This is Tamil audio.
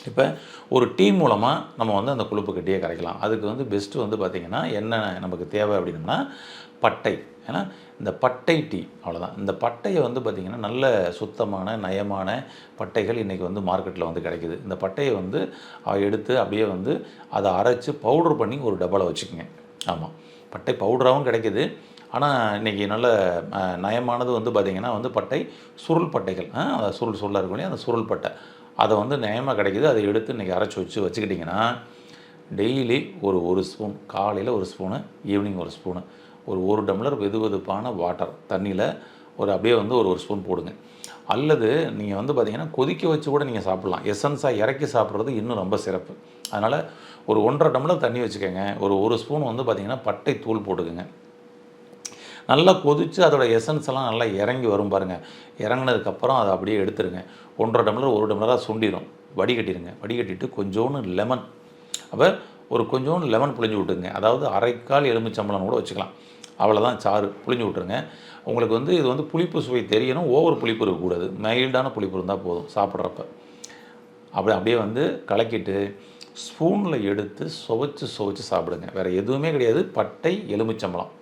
இப்போ ஒரு டீ மூலமாக நம்ம வந்து அந்த கொழுப்பு கட்டியை கரைக்கலாம். அதுக்கு வந்து பெஸ்ட்டு வந்து பார்த்திங்கன்னா என்ன நமக்கு தேவை அப்படின்னா பட்டை. ஏன்னா இந்த பட்டை டீ அவ்வளோதான். இந்த பட்டையை வந்து பார்த்திங்கன்னா நல்ல சுத்தமான நயமான பட்டைகள் இன்றைக்கி வந்து மார்க்கெட்டில் வந்து கிடைக்குது. இந்த பட்டையை வந்து எடுத்து அப்படியே வந்து அதை அரைச்சி பவுட்ரு பண்ணி ஒரு டப்பாவில் வச்சுக்கோங்க. ஆமாம், பட்டை பவுடராகவும் கிடைக்கிது. ஆனால் இன்றைக்கி நல்ல நயமானது வந்து பார்த்திங்கன்னா வந்து பட்டை சுருள் பட்டைகள், அதை சுருள் சுருளாக இருக்கும் இல்லையா, அந்த சுருள் பட்டை அதை வந்து நயமாக கிடைக்கிது. அதை எடுத்து இன்றைக்கி அரைச்சி வச்சுக்கிட்டிங்கன்னா டெய்லி ஒரு ஸ்பூன், காலையில் ஒரு ஸ்பூனு, ஈவினிங் ஒரு ஸ்பூனு, ஒரு டம்ளர் வெதுவெதுப்பான வாட்டர் தண்ணியில் அப்படியே வந்து ஒரு ஸ்பூன் போடுங்க. அல்லது நீங்கள் வந்து பார்த்திங்கன்னா கொதிக்க வச்சு கூட நீங்கள் சாப்பிட்லாம். எசன்ஸாக இறக்கி சாப்பிட்றது இன்னும் ரொம்ப சிறப்பு. அதனால் ஒரு 1.5 டம்ளர் தண்ணி வச்சுக்கோங்க. ஒரு ஸ்பூன் வந்து பார்த்திங்கன்னா பட்டை தூள் போட்டுக்குங்க. நல்லா கொதித்து அதோடய எசன்ஸ் எல்லாம் நல்லா இறங்கி வரும் பாருங்கள். இறங்கினதுக்கப்புறம் அதை அப்படியே எடுத்துருங்க. 1.5 டம்ளர் 1 டம்ளராக சுண்டிடும். வடிகட்டிடுங்க. வடிகட்டிட்டு கொஞ்சோண்டு லெமன், அப்போ கொஞ்சோண்டு லெமன் புழிஞ்சு விட்டுங்க. அதாவது அரைக்கால் எலுமிச்சம்பழம் கூட வச்சுக்கலாம். அவ்வளோதான், சாறு புழிஞ்சு விட்ருங்க. உங்களுக்கு வந்து இது வந்து புளிப்பு சுவை தெரியணும், ஓவர் புளிப்பு இருக்கக்கூடாது. மைல்டான புளிப்பு இருந்தால் போதும் சாப்பிட்றப்ப. அப்படியே வந்து கலக்கிட்டு ஸ்பூனில் எடுத்து சுவைச்சு சாப்பிடுங்க. வேறு எதுவுமே கிடையாது. பட்டை, எலுமிச்சம்பழம்